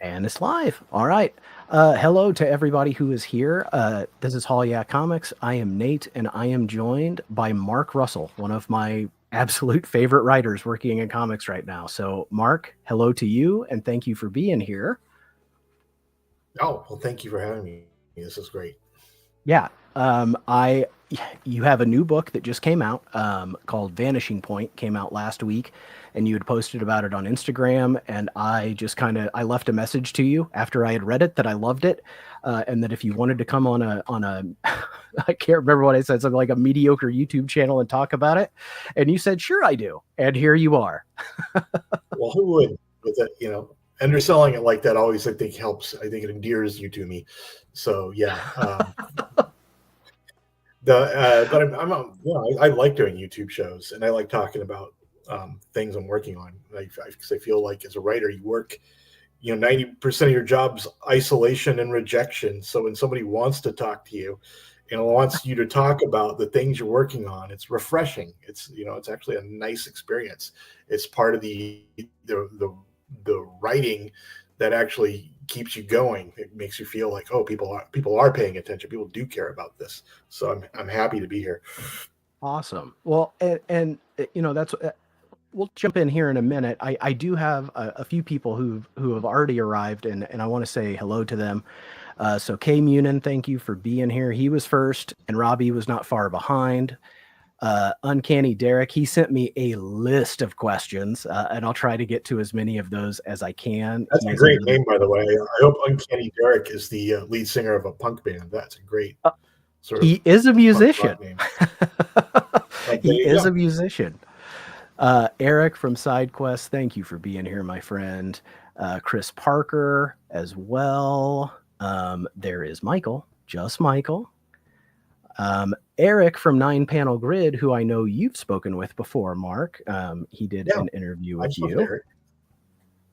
And it's live. All right. Hello to everybody who is here. This is Hall Yeah Comics. I am Nate, and I am joined by Mark Russell, one of my absolute favorite writers working in comics right now. So, Mark, hello to you, and thank you for being here. Oh, well, thank you for having me. This is great. Yeah. I You have a new book that just came out called Vanishing Point. Came out last week, and you had posted about it on Instagram. And I just I left a message to you after I had read it that I loved it, and that if you wanted to come on a I can't remember what I said, something like a mediocre YouTube channel and talk about it, and you said sure I do, and here you are. Well, who would with it, underselling it like that always I think helps. I think it endears you to me. So yeah, but I like doing YouTube shows and I like talking about things I'm working on. Because I feel like as a writer, you work, 90% of your job's isolation and rejection. So when somebody wants to talk to you and wants you to talk about the things you're working on, it's refreshing. It's actually a nice experience. It's part of the writing that actually keeps you going. It makes you feel like, oh, people are paying attention. People do care about this. So I'm happy to be here. Awesome. Well, that's we'll jump in here in a minute. I do have a few people who have already arrived, and I want to say hello to them. So Kay Munin, thank you for being here. He was first, and Robbie was not far behind. Uncanny Derek, he sent me a list of questions, and I'll try to get to as many of those as I can. That's He a is great another. name, by the way. I hope Uncanny Derek is the lead singer of a punk band. That's a great Uh, sort of he is a punk musician. rock name. There He you is go. a musician. Eric from SideQuest, thank you for being here, my friend. Chris Parker as well. There is Michael, just Michael. Eric from Nine Panel Grid, who I know you've spoken with before, Mark. He did Yeah, an interview I've with spoken to you. Eric.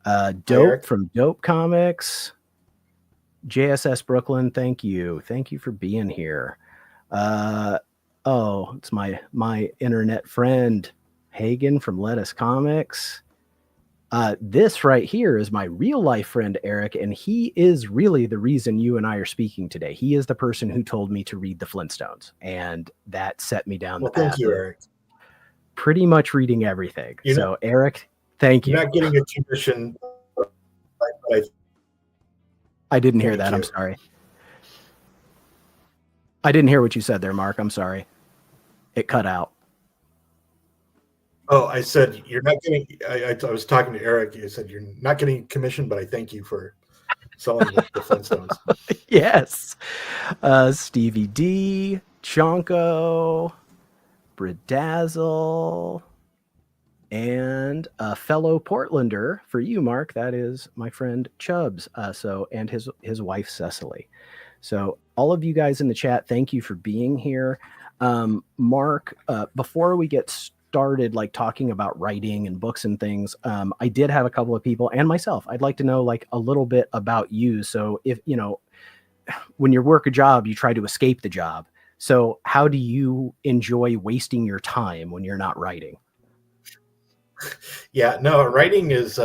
Hi, Dope Eric. from Dope Comics. JSS Brooklyn, thank you. Thank you for being here. Uh, oh, it's my internet friend Hagen from Lettuce Comics. This right here is my real life friend Eric, and he is really the reason you and I are speaking today. He is the person who told me to read the Flintstones, and that set me down the Well, thank path you, of Eric. pretty much reading everything. You're not So, Eric, thank you're you. not getting a commission, but I I didn't hear thank that. I'm you. sorry. I didn't hear what you said there, Mark. I'm sorry. It cut out. Oh, I said you're not getting. I was talking to Eric. You said you're not getting commission, but I thank you for selling the Flintstones. Yes. Stevie D, Chonko, Bridazzle, and a fellow Portlander for you, Mark. That is my friend Chubbs. And his wife Cecily. So all of you guys in the chat, thank you for being here. Mark, before we get started, like talking about writing and books and things, I did have a couple of people and myself. I'd like to know like a little bit about you. So if when you work a job, you try to escape the job. So how do you enjoy wasting your time when you're not writing? Yeah, no, writing is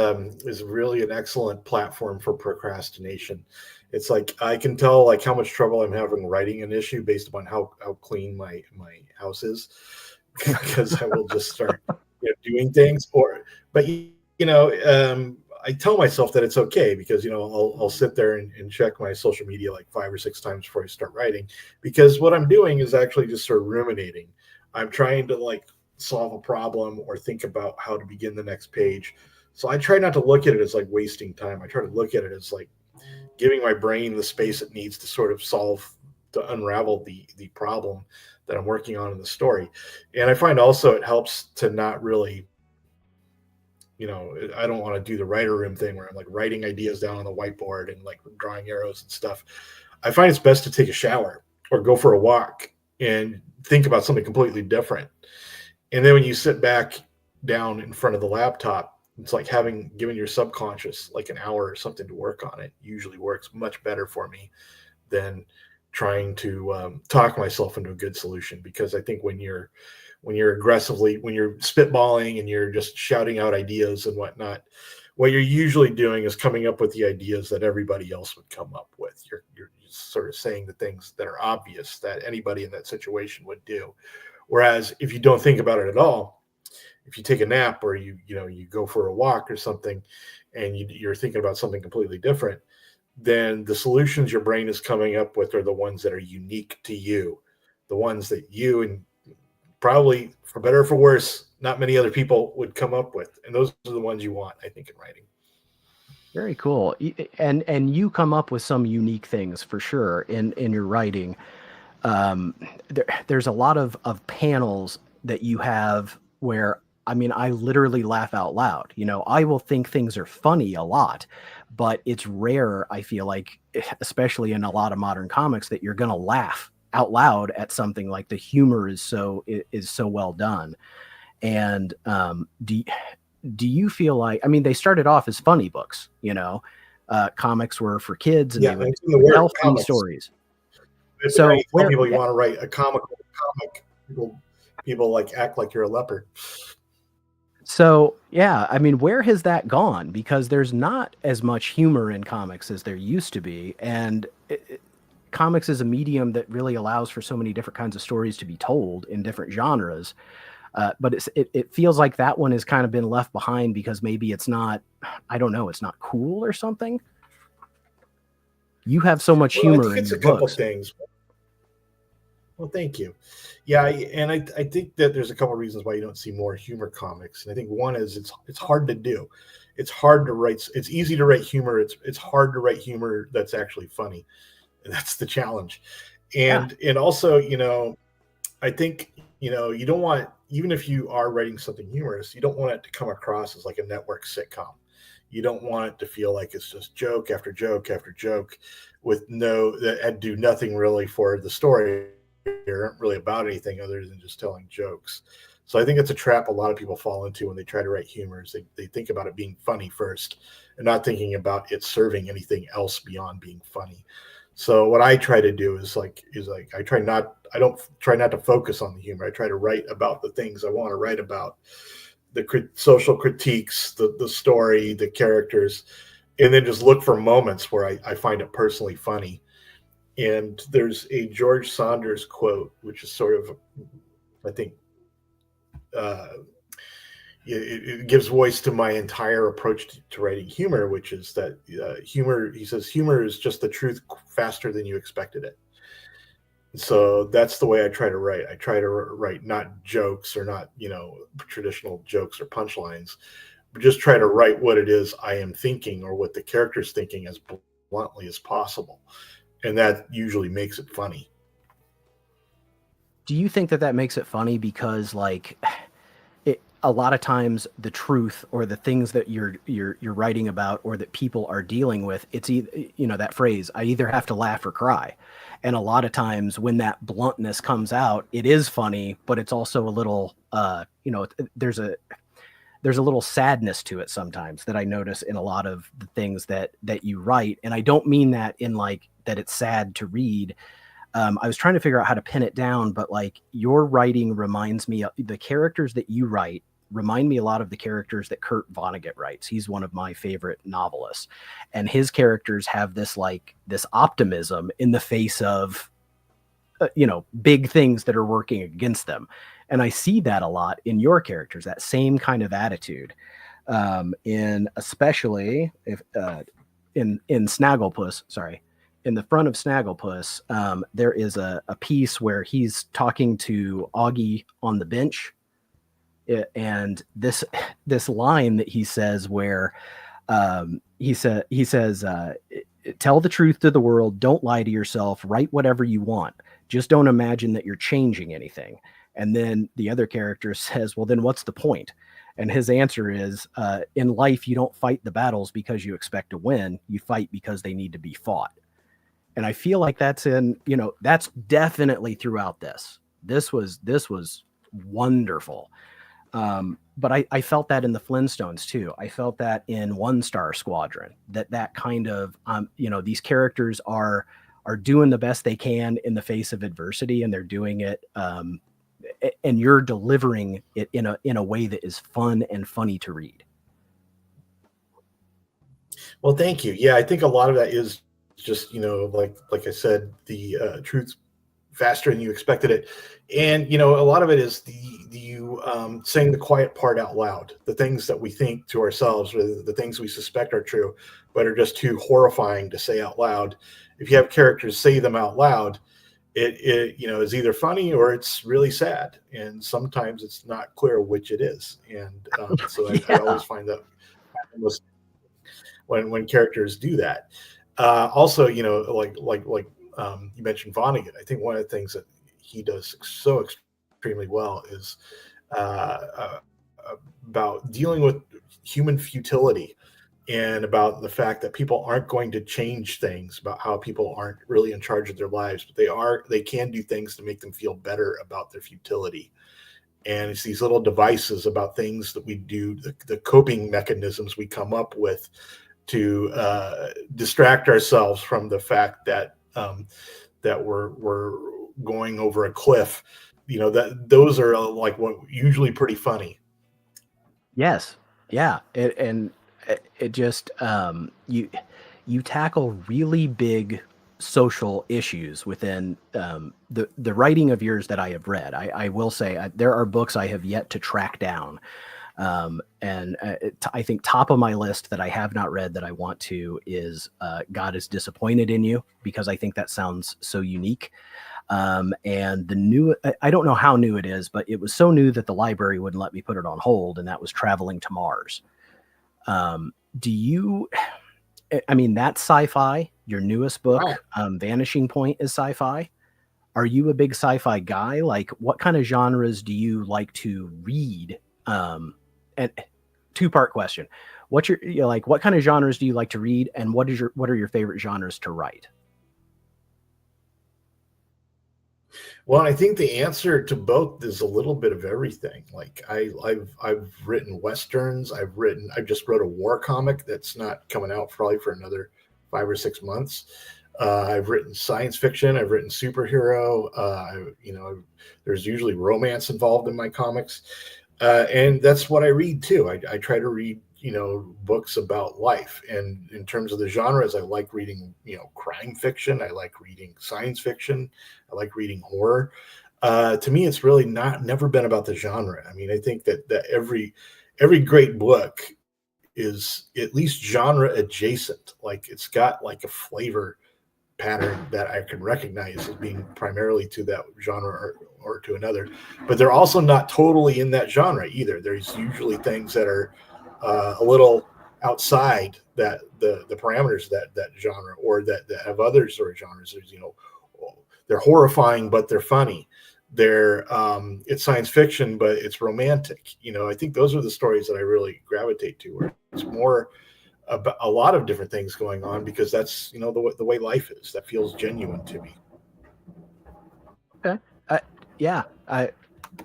really an excellent platform for procrastination. It's like I can tell like how much trouble I'm having writing an issue based upon how clean my house is, because I will just start doing things. But I tell myself that it's okay because I'll sit there and check my social media like 5 or 6 times before I start writing, because what I'm doing is actually just sort of ruminating. I'm trying to like solve a problem or think about how to begin the next page. So I try not to look at it as like wasting time. I try to look at it as like giving my brain the space it needs to sort of solve, to unravel the problem that I'm working on in the story. And I find also it helps to not really, I don't want to do the writer room thing where I'm like writing ideas down on the whiteboard and like drawing arrows and stuff. I find it's best to take a shower or go for a walk and think about something completely different. And then when you sit back down in front of the laptop, it's like having given your subconscious like an hour or something to work on it. Usually works much better for me than trying to talk myself into a good solution. Because I think when you're aggressively, when you're spitballing and you're just shouting out ideas and whatnot, what you're usually doing is coming up with the ideas that everybody else would come up with. You're sort of saying the things that are obvious that anybody in that situation would do. Whereas if you don't think about it at all, if you take a nap or you go for a walk or something, and you're thinking about something completely different, then the solutions your brain is coming up with are the ones that are unique to you, the ones that you and probably for better or for worse, not many other people would come up with. And those are the ones you want, I think, in writing. Very cool. And you come up with some unique things for sure in your writing. There's a lot of panels that you have where, I mean, I literally laugh out loud. You know, I will think things are funny a lot, but it's rare, I feel like, especially in a lot of modern comics, that you're going to laugh out loud at something. Like the humor is so well done. And do you feel like, I mean, they started off as funny books, you know, comics were for kids and Yeah, they and they the would word tell funny comics. stories. It's when So you tell where, people you yeah, want to write a comical comic, people like act like you're a leopard. so yeah, I mean, where has that gone? Because there's not as much humor in comics as there used to be, and comics is a medium that really allows for so many different kinds of stories to be told in different genres. But it feels like that one has kind of been left behind because maybe it's not, I don't know, it's not cool or something. You have so much Well, I humor think in it's your a couple books. things. Well, thank you. Yeah, and I think that there's a couple of reasons why you don't see more humor comics. And I think one is it's hard to do. It's hard to write. It's easy to write humor. It's hard to write humor that's actually funny. And that's the challenge. Yeah. And also, I think you don't want, even if you are writing something humorous, you don't want it to come across as like a network sitcom. You don't want it to feel like it's just joke after joke after joke with no that do nothing really for the story, aren't really about anything other than just telling jokes. So I think it's a trap a lot of people fall into when they try to write humor is they think about it being funny first and not thinking about it serving anything else beyond being funny. So what I try to do is like I don't try not to focus on the humor. I try to write about the things I want to write about, the social critiques, the story, the characters, and then just look for moments where I find it personally funny. And there's a George Saunders quote, which is sort of, I think, uh, it gives voice to my entire approach to writing humor, which is that humor, he says, humor is just the truth faster than you expected it. So that's the way I try to write. I try to write not jokes or not, traditional jokes or punchlines, but just try to write what it is I am thinking or what the character's thinking as bluntly as possible. And that usually makes it funny. Do you think that that makes it funny because like a lot of times the truth or the things that you're writing about or that people are dealing with, it's either, you know, that phrase, I either have to laugh or cry. And a lot of times when that bluntness comes out, it is funny, but it's also a little you know, there's a little sadness to it sometimes that I notice in a lot of the things that you write. And I don't mean that in like that it's sad to read. I was trying to figure out how to pin it down, but like your writing reminds me of the characters that you write remind me a lot of the characters that Kurt Vonnegut writes. He's one of my favorite novelists, and his characters have this like this optimism in the face of you know, big things that are working against them. And I see that a lot in your characters, that same kind of attitude. In especially if in Snagglepuss, sorry, in the front of Snagglepuss, there is a piece where he's talking to Augie on the bench, and this line that he says where he says tell the truth to the world, don't lie to yourself, write whatever you want, just don't imagine that you're changing anything. And then the other character says, well, then what's the point? And his answer is, in life, you don't fight the battles because you expect to win. You fight because they need to be fought. And I feel like that's in, you know, that's definitely throughout this. This was wonderful. But I felt that in the Flintstones too. I felt that in One Star Squadron. That kind of, you know, these characters are doing the best they can in the face of adversity, and they're doing it. And you're delivering it in a way that is fun and funny to read. Well, thank you. Yeah, I think a lot of that is just, like I said, the truth faster than you expected it. And a lot of it is the you saying the quiet part out loud, the things that we think to ourselves, or the things we suspect are true, but are just too horrifying to say out loud. If you have characters say them out loud, it is either funny or it's really sad, and sometimes it's not clear which it is. And so I Yeah. always find that when characters do that. Also, you mentioned Vonnegut. I think one of the things that he does so extremely well is uh, uh, about dealing with human futility, and about the fact that people aren't going to change things, about how people aren't really in charge of their lives, but they can do things to make them feel better about their futility. And it's these little devices about things that we do, the coping mechanisms we come up with to distract ourselves from the fact that we're going over a cliff. That those are like what usually pretty funny. Yes. Yeah. And it just you tackle really big social issues within the writing of yours that I have read. I will say there are books I have yet to track down, and I think top of my list that I have not read that I want to is God is Disappointed in You, because I think that sounds so unique. And the new, I don't know how new it is, but it was so new that the library wouldn't let me put it on hold, and that was Traveling to Mars. Do you, I mean, that's sci-fi. Your newest Wow. book, Vanishing Point, is sci-fi. Are you a big sci-fi guy? Like, what kind of genres do you like to read? And two-part question: what's your, like, what kind of genres do you like to read, and what are your favorite genres to write? Well, I think the answer to both is a little bit of everything. Like I've written westerns. I've just wrote a war comic that's not coming out probably for another 5 or 6 months. I've written science fiction. I've written superhero. There's usually romance involved in my comics, and that's what I read too. I try to read books about life, and in terms of the genres, I like reading crime fiction. I like reading science fiction. I like reading horror. To me, it's really not never been about the genre. I mean, I think that every great book is at least genre adjacent. Like it's got like a flavor pattern that I can recognize as being primarily to that genre, or to another. But they're also not totally in that genre either. There's usually things that are a little outside the parameters of that genre, or that have other sort of genres. There's they're horrifying but they're funny. It's science fiction but it's romantic. I think those are the stories that I really gravitate to, where it's more about a lot of different things going on, because that's the way life is. That feels genuine to me. Okay. Yeah,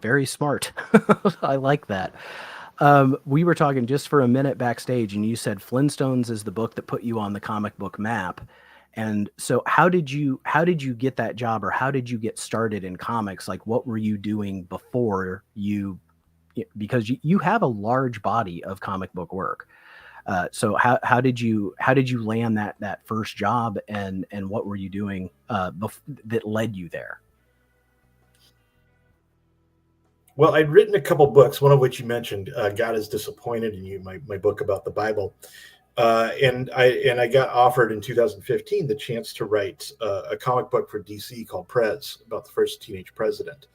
very smart. I like that. We were talking just for a minute backstage, and you said Flintstones is the book that put you on the comic book map. And so, how did you get that job, or how did you get started in comics? Like, what were you doing before you? Because you have a large body of comic book work. So how did you land that first job, and what were you doing that led you there? Well, I'd written a couple books, one of which you mentioned, God is Disappointed in You, my book about the Bible. And I got offered in 2015 the chance to write a comic book for DC called Prez, about the first teenage president.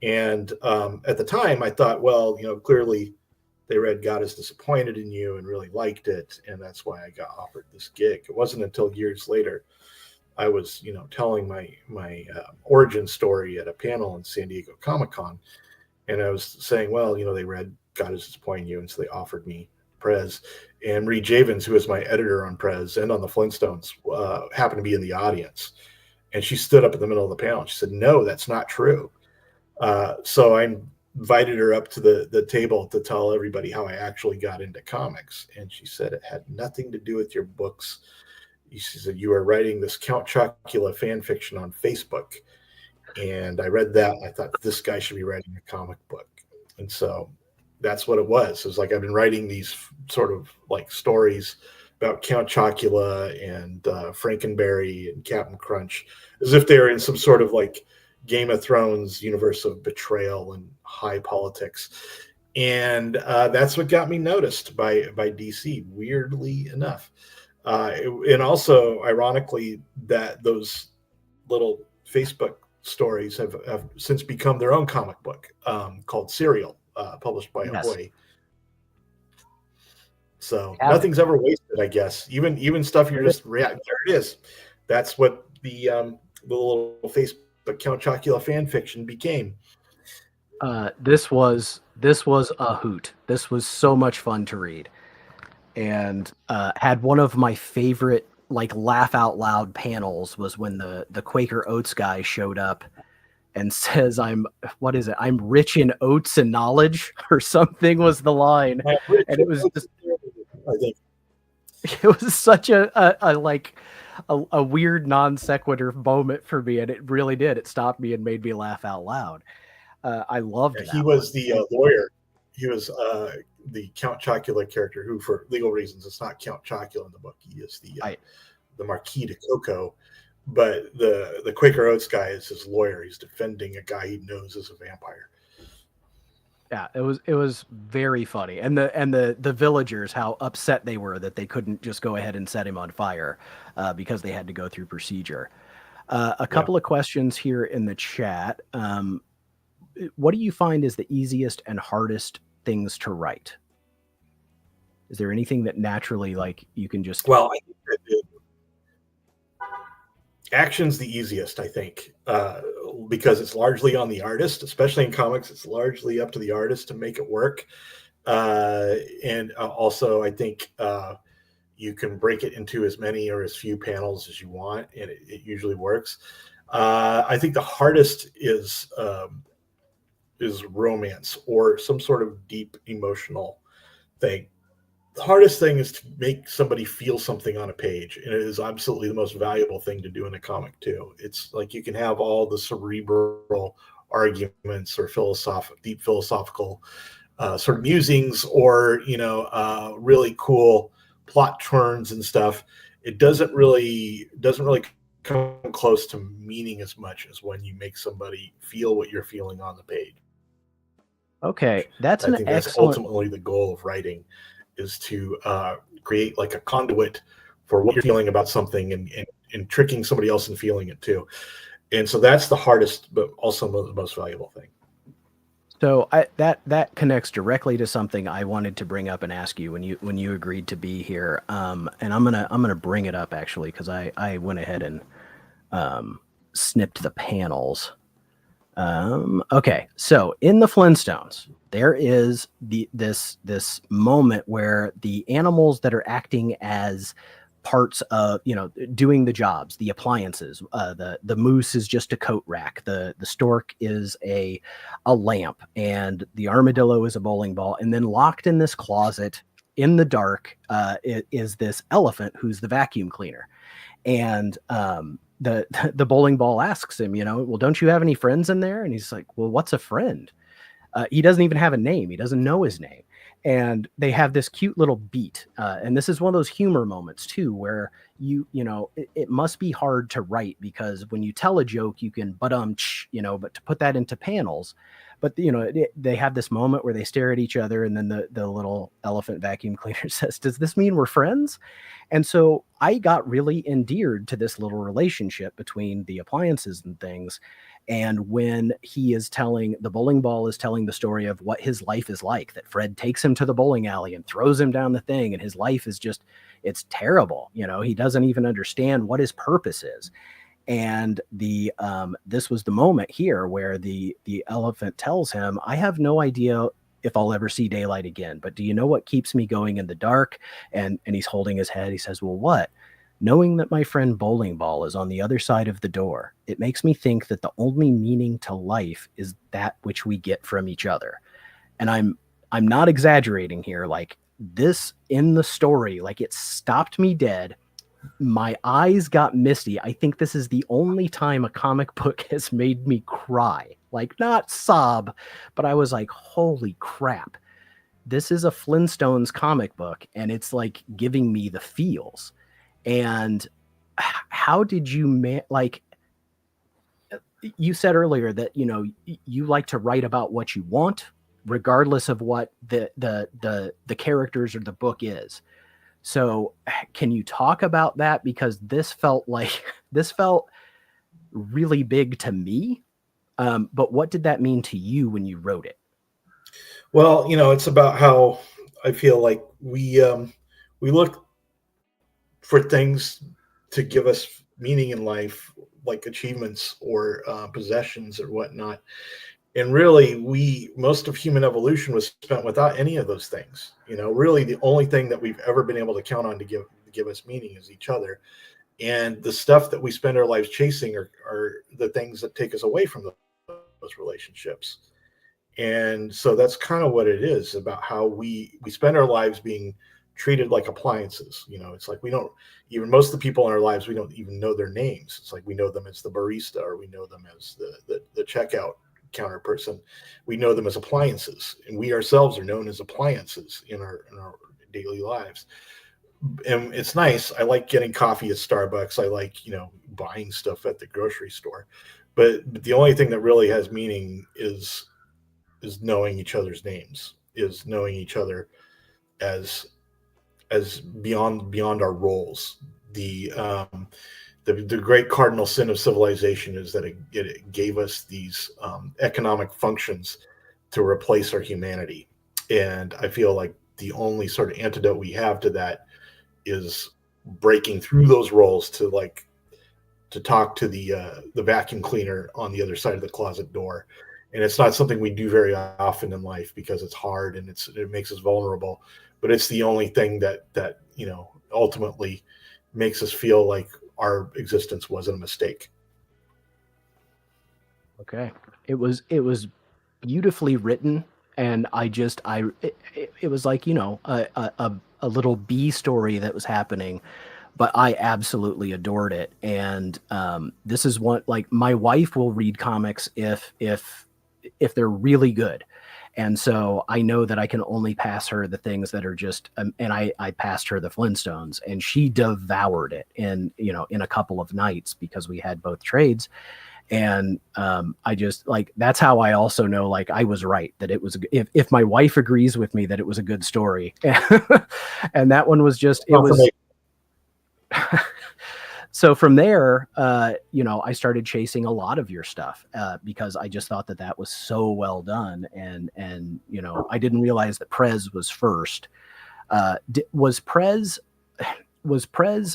And at the time, I thought, well, clearly they read God is Disappointed in You and really liked it, and that's why I got offered this gig. It wasn't until years later I was, telling my origin story at a panel in San Diego Comic Con, and I was saying, well, they read God is Disappointing You, and so they offered me Prez. And Marie Javins, who is my editor on Prez and on the Flintstones, happened to be in the audience, and she stood up in the middle of the panel. She said, "No, that's not true." So I invited her up to the table to tell everybody how I actually got into comics, and she said it had nothing to do with your books. She said you were writing this Count Chocula fan fiction on Facebook, and I read that, and I thought this guy should be writing a comic book. And so that's what it was. It was like I've been writing these sort of like stories about Count Chocula and Frankenberry and Captain Crunch, as if they were in some sort of like Game of Thrones universe of betrayal and high politics. And that's what got me noticed by DC. Weirdly enough, and also ironically, that those little Facebook stories have since become their own comic book called Serial, published by Yes. Ahoy. So Have nothing's ever wasted, I guess. Even stuff you're it. just react. There it is. That's what the little Facebook Count Chocula fan fiction became. This was a hoot. This was so much fun to read, and had one of my favorite like laugh out loud panels was when the Quaker Oats guy showed up and says, "I'm what is it? I'm rich in oats and knowledge," or something was the line, and it was just I think. it was such a like a weird non sequitur moment for me, and it really did. It stopped me and made me laugh out loud. I loved He that one. was the lawyer. He was the Count Chocula character, who, for legal reasons, it's not Count Chocula in the book. He is I the Marquis de Coco, but the Quaker Oats guy is his lawyer. He's defending a guy he knows is a vampire. Yeah, it was very funny, and the villagers, how upset they were that they couldn't just go ahead and set him on fire because they had to go through procedure. A Yeah. couple of questions here in the chat. What do you find is the easiest and hardest things to write? Is there anything that naturally like you can just Well, I think that action's the easiest, I think, because it's largely on the artist, especially in comics. It's largely up to the artist to make it work. And also, I think you can break it into as many or as few panels as you want, and it usually works. I think the hardest is romance or some sort of deep emotional thing. The hardest thing is to make somebody feel something on a page, and it is absolutely the most valuable thing to do in a comic too. It's like you can have all the cerebral arguments or deep philosophical sort of musings, or really cool plot turns and stuff. It doesn't really come close to meaning as much as when you make somebody feel what you're feeling on the page. okay, that's I an think that's excellent ultimately the goal of writing, is to create like a conduit for what you're feeling about something, and tricking somebody else and feeling it too. And so that's the hardest, but also the most valuable thing. So that connects directly to something I wanted to bring up and ask you when you agreed to be here. And I'm gonna bring it up actually because I went ahead and snipped the panels. Okay, so in the Flintstones, there is this moment where the animals that are acting as parts of doing the jobs, the appliances, the moose is just a coat rack, the stork is a lamp, and the armadillo is a bowling ball, and then locked in this closet in the dark is this elephant who's the vacuum cleaner. And the bowling ball asks him, well, don't you have any friends in there? And he's like, well, what's a friend? He doesn't even have a name. He doesn't know his name. And they have this cute little beat. And this is one of those humor moments too, where it must be hard to write because when you tell a joke, you can, but to put that into panels, but they have this moment where they stare at each other, and then the little elephant vacuum cleaner says, does this mean we're friends? And so I got really endeared to this little relationship between the appliances and things. And when the bowling ball is telling the story of what his life is like, that Fred takes him to the bowling alley and throws him down the thing, and his life is just, it's terrible. He doesn't even understand what his purpose is. And this was the moment here where the elephant tells him, I have no idea if I'll ever see daylight again, but do you know what keeps me going in the dark? And he's holding his head. He says, well, what? Knowing that my friend Bowling Ball is on the other side of the door, it makes me think that the only meaning to life is that which we get from each other. And I'm not exaggerating here. Like this in the story, like it stopped me dead. My eyes got misty. I think this is the only time a comic book has made me cry. Like not sob, but I was like, holy crap. this is a Flintstones comic book, and it's like giving me the feels. And how did you like, you said earlier that you like to write about what you want, regardless of what the characters or the book is. So can you talk about that? Because this felt like this felt really big to me. But what did that mean to you when you wrote it? Well, it's about how I feel like we look for things to give us meaning in life, like achievements or possessions or whatnot. And really, most of human evolution was spent without any of those things. Really, the only thing that we've ever been able to count on to give us meaning is each other. And the stuff that we spend our lives chasing are the things that take us away from those relationships. And so that's kind of what it is about how we spend our lives being treated like appliances. It's like we don't even, most of the people in our lives, we don't even know their names. It's like we know them as the barista, or we know them as the checkout counter person. We know them as appliances, and we ourselves are known as appliances in our daily lives. And it's nice. I like getting coffee at Starbucks. I like buying stuff at the grocery store, but the only thing that really has meaning is knowing each other's names, is knowing each other as beyond our roles. The great cardinal sin of civilization is that it gave us these economic functions to replace our humanity. And I feel like the only sort of antidote we have to that is breaking through those roles to talk to the vacuum cleaner on the other side of the closet door. And it's not something we do very often in life because it's hard and it makes us vulnerable. But it's the only thing that ultimately makes us feel like our existence wasn't a mistake. Okay. It was beautifully written, and it was like, a little B story that was happening, but I absolutely adored it. And this is one, like, my wife will read comics if they're really good. And so I know that I can only pass her the things that are just, and I passed her the Flintstones, and she devoured it in a couple of nights because we had both trades. And I just, like, that's how I also know, like, I was right, that it was, if my wife agrees with me that it was a good story. And that one was just, it was. So from there, I started chasing a lot of your stuff because I just thought that that was so well done. And I didn't realize that Prez was first. Was Prez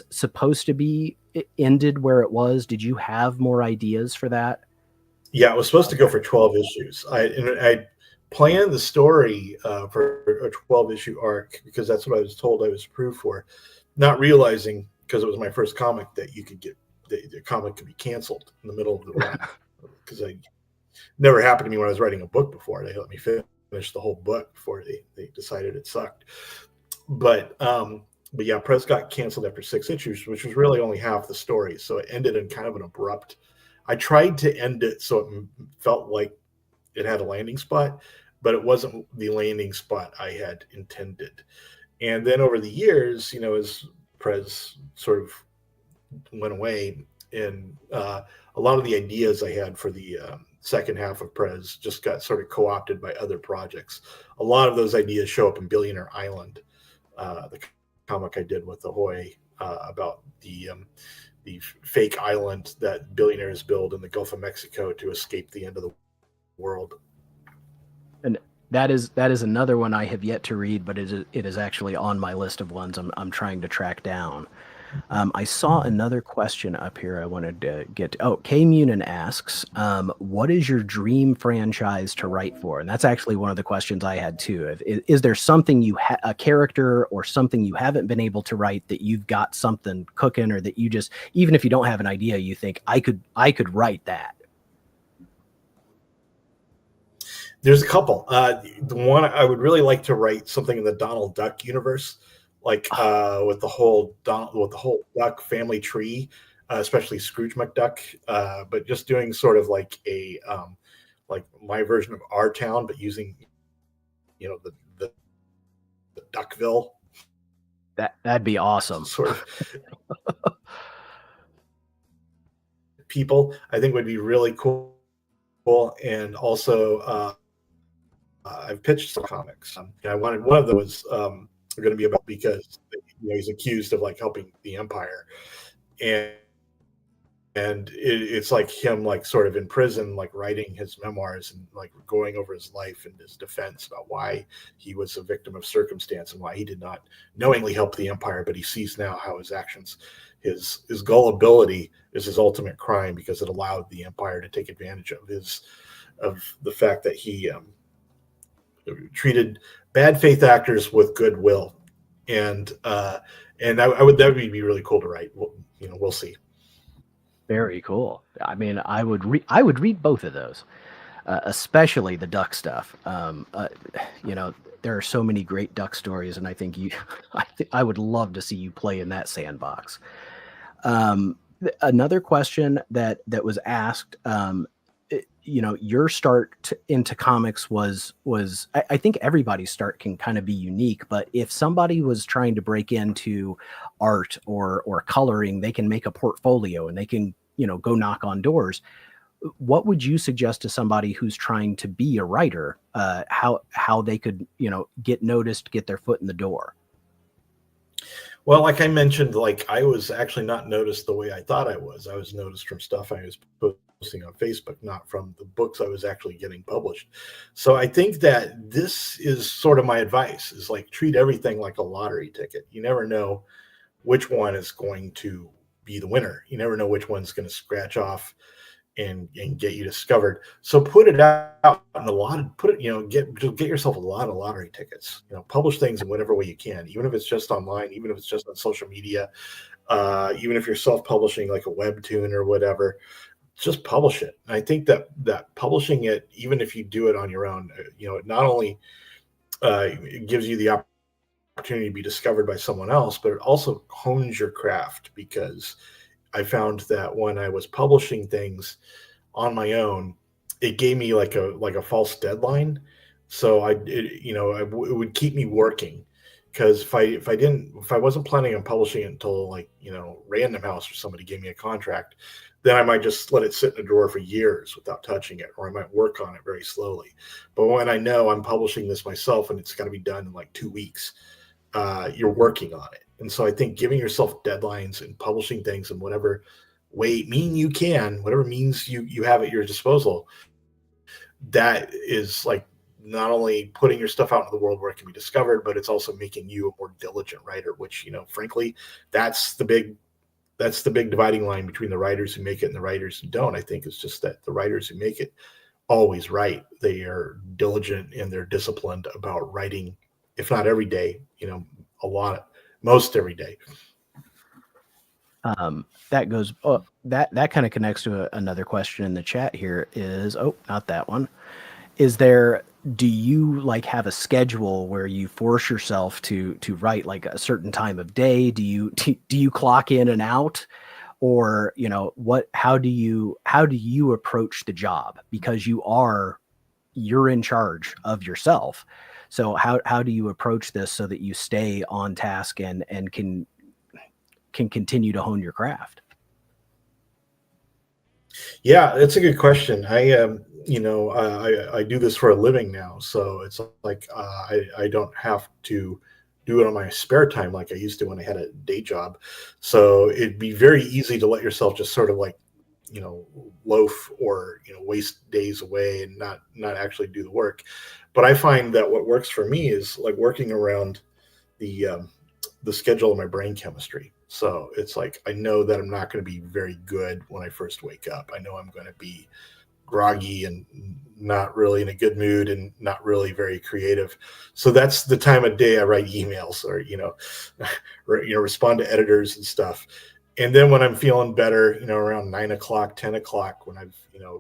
supposed to be ended where it was? Did you have more ideas for that? Yeah, it was supposed to go for 12 issues. I planned the story for a 12-issue arc because that's what I was told I was approved for, not realizing, because it was my first comic, that you could get the comic could be canceled in the middle of the run. Because I never happened to me when I was writing a book before. They let me finish the whole book before they decided it sucked. But yeah, Press got canceled after 6 issues, which was really only half the story. So it ended in kind of an abrupt. I tried to end it so it felt like it had a landing spot, but it wasn't the landing spot I had intended. And then over the years, as Prez sort of went away, and a lot of the ideas I had for the second half of Prez just got sort of co-opted by other projects. A lot of those ideas show up in Billionaire Island, the comic I did with Ahoy about the fake island that billionaires build in the Gulf of Mexico to escape the end of the world. And that is another one I have yet to read, but it is actually on my list of ones I'm trying to track down. I saw another question up here I wanted to get to. Oh, K Munin asks, what is your dream franchise to write for? And that's actually one of the questions I had too. Is there something a character or something you haven't been able to write that you've got something cooking, or that you just, even if you don't have an idea, you think I could write that? There's a couple. The one I would really like to write something in the Donald Duck universe, like with the whole Duck family tree, especially Scrooge McDuck. But just doing sort of like like my version of our town, but using the Duckville That'd be awesome. sort of people. I think would be really cool. And also, I've pitched some comics. I wanted one of them was going to be about because he's accused of like helping the empire, and it's like him like sort of in prison like writing his memoirs and like going over his life and his defense about why he was a victim of circumstance and why he did not knowingly help the empire, but he sees now how his actions, his gullibility is his ultimate crime because it allowed the empire to take advantage of the fact that he treated bad faith actors with goodwill. And I would that would be really cool to write. We'll see. Very cool. I mean, I would read both of those, especially the duck stuff. You know, there are so many great duck stories, and I think I would love to see you play in that sandbox. Another question that was asked, you know, your into comics was I think everybody's start can kind of be unique, but if somebody was trying to break into art or coloring, they can make a portfolio and they can, you know, go knock on doors. What would you suggest to somebody who's trying to be a writer, how they could, you know, get noticed, get their foot in the door? Well, like I mentioned, like I was actually not noticed the way I thought I was. I was noticed from stuff I was posting on Facebook, not from the books I was actually getting published. So I think that this is sort of my advice is like treat everything like a lottery ticket. You never know which one is going to be the winner. You never know which one's going to scratch off and get you discovered. So put it out in a lot of put it, get yourself a lot of lottery tickets. Publish things in whatever way you can, even if it's just online, even if it's just on social media, even if you're self-publishing like a webtoon or whatever, just publish it. And I think that publishing it, even if you do it on your own, it not only it gives you the opportunity to be discovered by someone else, but it also hones your craft because I found that when I was publishing things on my own, it gave me like a false deadline. So it would keep me working because if I wasn't planning on publishing it until like Random House or somebody gave me a contract, then I might just let it sit in a drawer for years without touching it, or I might work on it very slowly. But when I know I'm publishing this myself and it's got to be done in like 2 weeks, you're working on it. And so I think giving yourself deadlines and publishing things in whatever whatever means you have at your disposal, that is like not only putting your stuff out into the world where it can be discovered, but it's also making you a more diligent writer, which, frankly, that's the big dividing line between the writers who make it and the writers who don't. I think it's just that the writers who make it always write. They are diligent and they're disciplined about writing, if not every day, most every day. That goes that kind of connects to another question in the chat here is, oh, not that one. Is there, do you like have a schedule where you force yourself to write like a certain time of day? Do you clock in and out? Or, how do you approach the job? Because you're in charge of yourself. So how do you approach this so that you stay on task and can continue to hone your craft? Yeah, that's a good question. I do this for a living now, so it's like I don't have to do it on my spare time like I used to when I had a day job. So it'd be very easy to let yourself just sort of like loaf or waste days away and not actually do the work. But I find that what works for me is like working around the the schedule of my brain chemistry. So it's like I know that I'm not going to be very good when I first wake up. I know I'm going to be groggy and not really in a good mood and not really very creative. So that's the time of day I write emails or respond to editors and stuff. And then when I'm feeling better, around 9 o'clock, 10 o'clock, when I've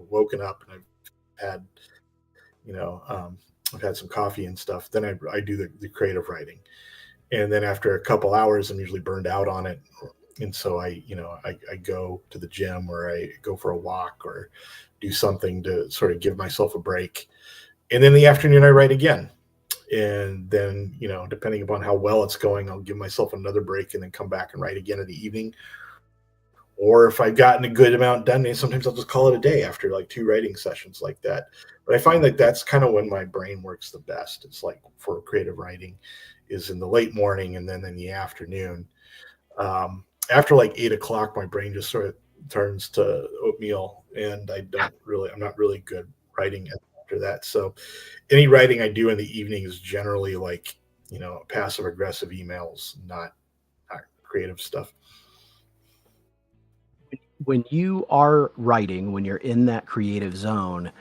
woken up and had you know I've had some coffee and stuff, then I do the creative writing. And then after a couple hours, I'm usually burned out on it, and so I go to the gym or I go for a walk or do something to sort of give myself a break. And then in the afternoon I write again. And then, depending upon how well it's going, I'll give myself another break and then come back and write again in the evening. Or if I've gotten a good amount done, sometimes I'll just call it a day after like 2 writing sessions like that. But I find that that's kind of when my brain works the best. It's like for creative writing is in the late morning and then in the afternoon. After like 8 o'clock, my brain just sort of turns to oatmeal, and I'm not really good writing after that. So any writing I do in the evening is generally like, passive aggressive emails, not creative stuff. When you are writing, when you're in that creative zone,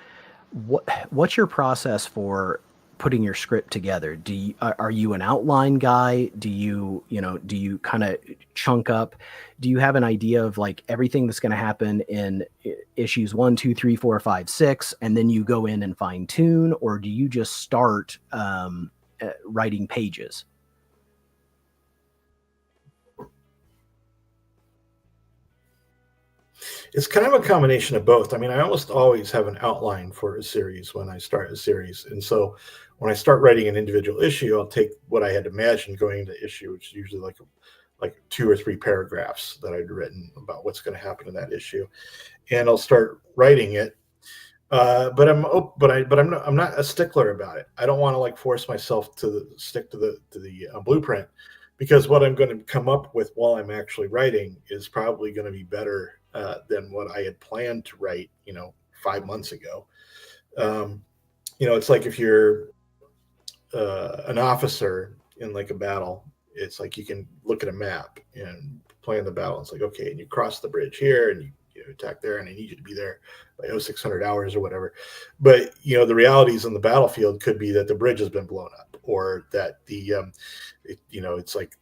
what's your process for putting your script together? Are you an outline guy? Do you kind of chunk up? Do you have an idea of like everything that's going to happen in issues 1, 2, 3, 4, 5, 6, and then you go in and fine tune, or do you just start writing pages? It's kind of a combination of both. I mean, I almost always have an outline for a series when I start a series. And so when I start writing an individual issue, I'll take what I had imagined going into issue, which is usually like 2 or 3 paragraphs that I'd written about what's going to happen in that issue, and I'll start writing it. I'm not a stickler about it. I don't want to like force myself to stick to the blueprint, because what I'm going to come up with while I'm actually writing is probably going to be better than what I had planned to write, 5 months ago. Um, it's like if you're an officer in like a battle, it's like you can look at a map and plan the battle. It's like, okay, and you cross the bridge here and you attack there, and I need you to be there by 0600 hours or whatever. But the realities on the battlefield could be that the bridge has been blown up, or that it's like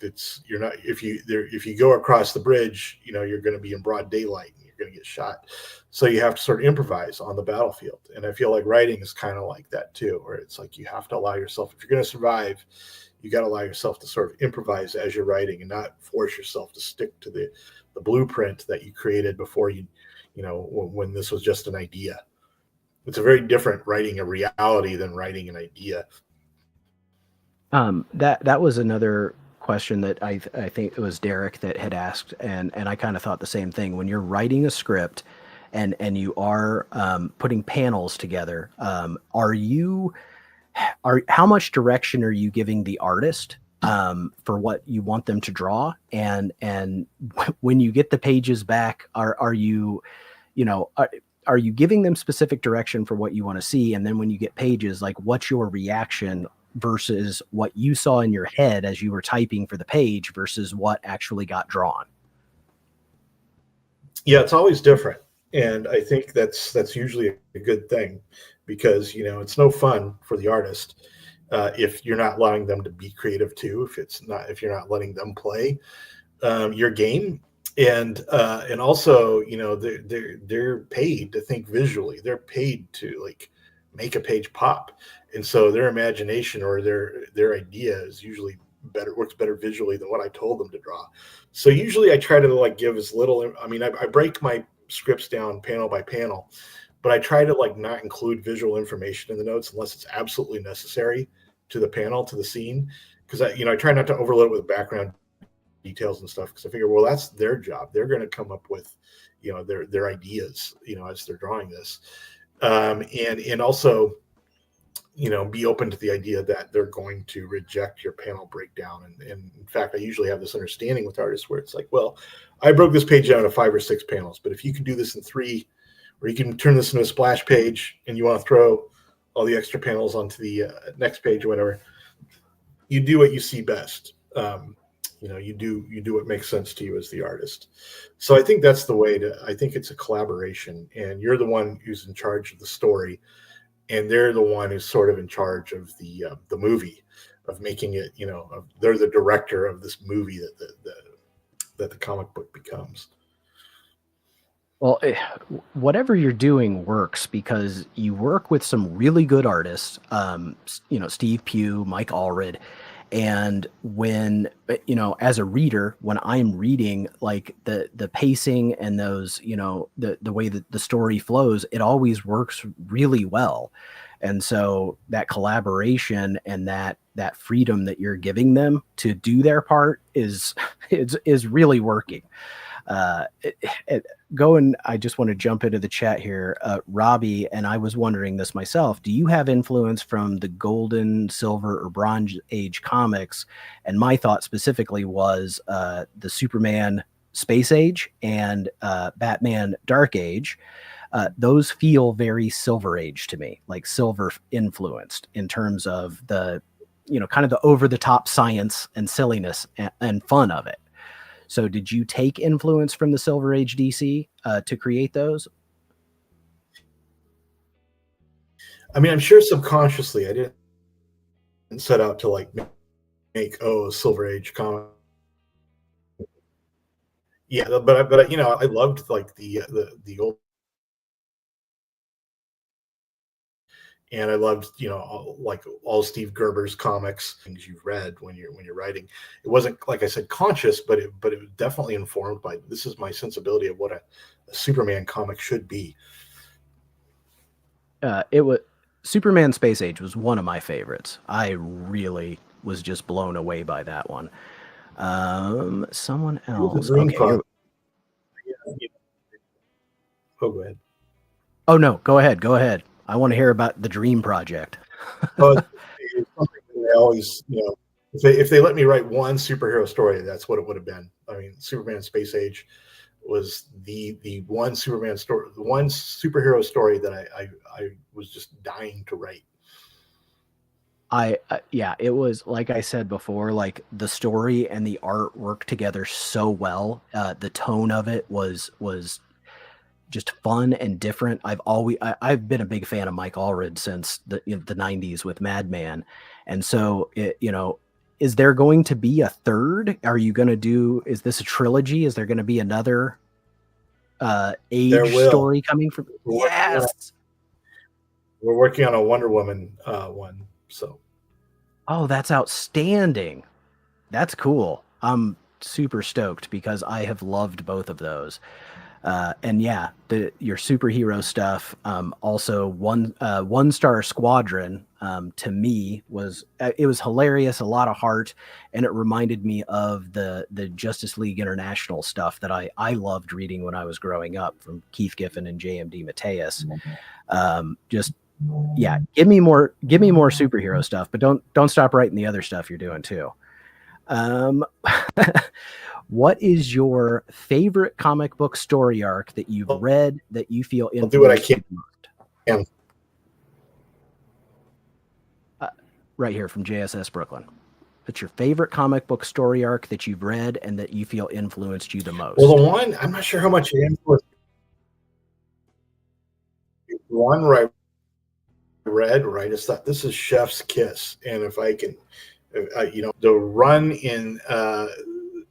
you're not, if you go across the bridge, you're going to be in broad daylight and you're going to get shot. So you have to sort of improvise on the battlefield. And I feel like writing is kind of like that too, where it's like you have to allow yourself, if you're going to survive, you got to allow yourself to sort of improvise as you're writing and not force yourself to stick to the blueprint that you created before when this was just an idea. It's a very different writing a reality than writing an idea. That was another question that I think it was Derek that had asked, and I kind of thought the same thing. When you're writing a script and you are putting panels together, how much direction are you giving the artist for what you want them to draw? And when you get the pages back, are you giving them specific direction for what you want to see? And then when you get pages, like what's your reaction versus what you saw in your head as you were typing for the page versus what actually got drawn? Yeah, it's always different. And I think that's usually a good thing, because it's no fun for the artist if you're not allowing them to be creative too, if you're not letting them play your game. And also, they're paid to think visually. They're paid to like make a page pop, and so their imagination or their idea is usually works better visually than what I told them to draw. So usually I try to like give as little. I mean, I break my scripts down panel by panel, but I try to like not include visual information in the notes unless it's absolutely necessary to the panel, to the scene, because I try not to overload it with background details and stuff, because I figure, well, that's their job. They're going to come up with their ideas as they're drawing this, and also be open to the idea that they're going to reject your panel breakdown. And in fact, I usually have this understanding with artists where it's like, well, I broke this page down to 5 or 6 panels, but if you can do this in 3, or you can turn this into a splash page and you want to throw all the extra panels onto the next page or whatever, you do what you see best. You do what makes sense to you as the artist. So I think that's the way I think it's a collaboration, and you're the one who's in charge of the story, and they're the one who's sort of in charge of the movie, of making it. They're the director of this movie that the comic book becomes. Well, whatever you're doing works because you work with some really good artists, Steve Pugh, Mike Allred. And when, as a reader, when I'm reading, like the pacing and those, the way that the story flows, it always works really well. And so that collaboration and that freedom that you're giving them to do their part is really working. Uh, it, I just want to jump into the chat here. Robbie, and I was wondering this myself, do you have influence from the golden, silver, or bronze age comics? And my thought specifically was the Superman Space Age and Batman Dark Age. Those feel very Silver Age to me, like silver influenced in terms of the, kind of the over the top science and silliness and fun of it. So did you take influence from the Silver Age DC to create those? I mean, I'm sure subconsciously I didn't set out to like make a Silver Age comic. Yeah, but I loved like the old, and I loved like all Steve Gerber's comics, things you've read when you're writing. It wasn't, like I said, conscious, but it was definitely informed by, this is my sensibility of what a Superman comic should be. It was Superman Space Age was one of my favorites. I really was just blown away by that one. Someone It was a else. dream Okay, here. project. Oh, go ahead. Oh no, go ahead. Go ahead. I want to hear about the Dream Project. Well, it's something that I always, if they let me write one superhero story, that's what it would have been. I mean, Superman Space Age was the one Superman story, the one superhero story that I was just dying to write. Yeah, it was like I said before, like the story and the art worked together so well. The tone of it was just fun and different. I've been a big fan of Mike Allred since the 90s with Madman. And so is there going to be a third? Are you going to do, is this a trilogy? Is there going to be another age story coming from? Yes. We're working on a Wonder Woman one. So. Oh, that's outstanding. That's cool. I'm super stoked because I have loved both of those. And yeah, your superhero stuff. Also, One Star Squadron to me was it was hilarious, a lot of heart, and it reminded me of the Justice League International stuff that I loved reading when I was growing up from Keith Giffen and JMD Mateus. Just yeah, give me more superhero stuff, but don't stop writing the other stuff you're doing too. What is your favorite comic book story arc that you've read that you feel influenced? I'll do what I can. Right here from JSS Brooklyn. What's your favorite comic book story arc that you've read and that you feel influenced you the most? Well, the one, I'm not sure how much it influenced. The one I read, right, is that this is Chef's Kiss. And if I can, the run in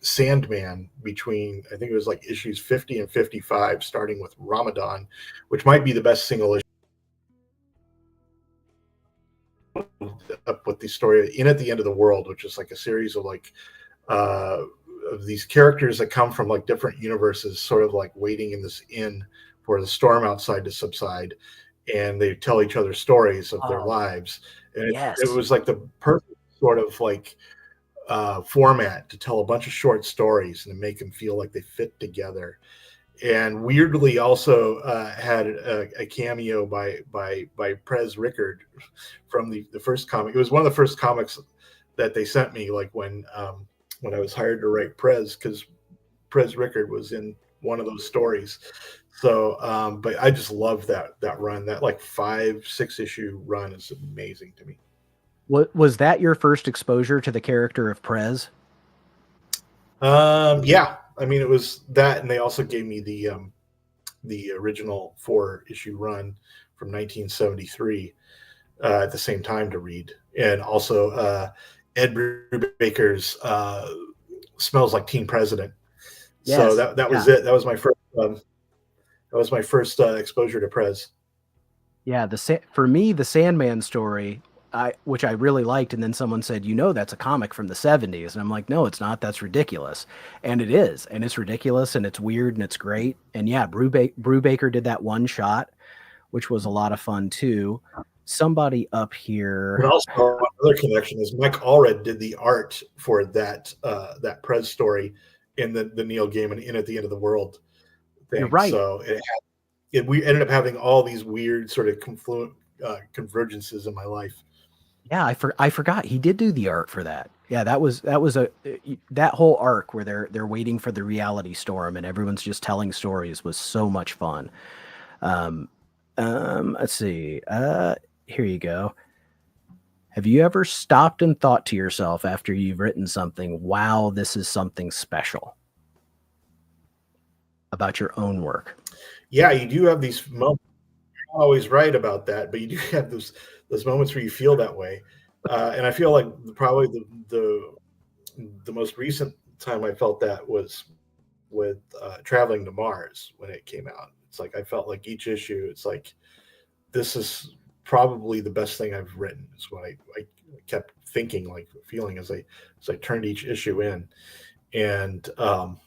Sandman between, I think it was like issues 50 and 55, starting with Ramadan, which might be the best single issue up with the story in At the End of the World, which is like a series of like of these characters that come from like different universes, sort of like waiting in this inn for the storm outside to subside, and they tell each other stories of their lives. And yes, it was like the perfect sort of like format to tell a bunch of short stories and to make them feel like they fit together. And weirdly also had a cameo by Prez Rickard from the first comic. It was one of the first comics that they sent me, like when I was hired to write Prez, because Prez Rickard was in one of those stories. So but I just love that run. That like 5-6 issue run is amazing to me. What was that your first exposure to the character of Prez? Yeah, I mean, it was that, and they also gave me the original 4-issue run from 1973 at the same time to read, and also Ed Brubaker's "Smells Like Teen President." Yes. So that was it. That was my first. That was my first exposure to Prez. Yeah, for me, the Sandman story, which I really liked, and then someone said, that's a comic from the 70s. And I'm like, no, it's not. That's ridiculous. And it is. And it's ridiculous, and it's weird, and it's great. And yeah, Brubaker did that one shot, which was a lot of fun too. somebody up And here. also another connection is Mike Allred did the art for that Prez story in the Neil Gaiman In at the End of the World You're thing. right. So we ended up having all these weird sort of convergences in my life. Yeah, I forgot he did do the art for that. Yeah, that was a that whole arc where they're waiting for the reality storm and everyone's just telling stories was so much fun. Um, let's see. Here you go. Have you ever stopped and thought to yourself after you've written something, "Wow, this is something special," about your own work? Yeah, you do have these moments. You're not always right about that, but you do have those moments where you feel that way. And I feel like probably the most recent time I felt that was with Traveling to Mars when it came out. It's like I felt like each issue, it's like this is probably the best thing I've written. Is what I kept thinking, like feeling as I turned each issue in, and I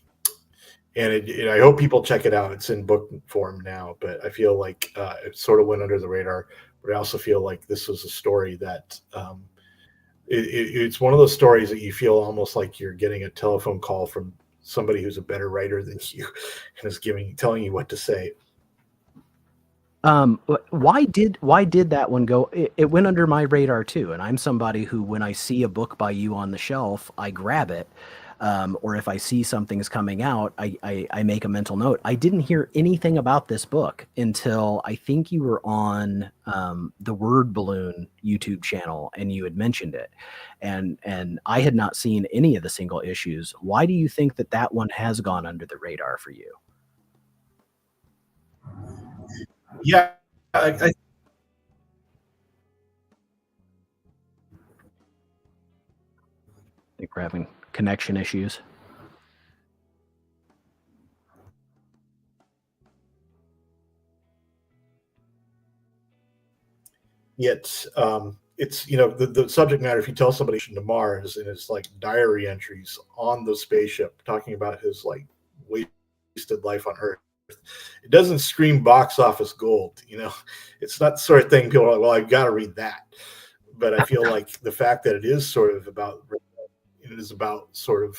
hope people check it out. It's in book form now, but I feel like it sort of went under the radar. But I also feel like this was a story that it's one of those stories that you feel almost like you're getting a telephone call from somebody who's a better writer than you and is telling you what to say. Why did that one go? It went under my radar too, and I'm somebody who, when I see a book by you on the shelf, I grab it, or if I see something's coming out, I make a mental note. I didn't hear anything about this book until I think you were on the Word Balloon YouTube channel, and you had mentioned it, and I had not seen any of the single issues. Why do you think that that one has gone under the radar for you? Yeah, I I think we're having connection issues. yet it's the subject matter. If you tell somebody to Mars and it's like diary entries on the spaceship talking about his like wasted life on Earth, it doesn't scream box office gold. It's not the sort of thing people are like, well, I've got to read that. But I feel like the fact that it is sort of about it is about sort of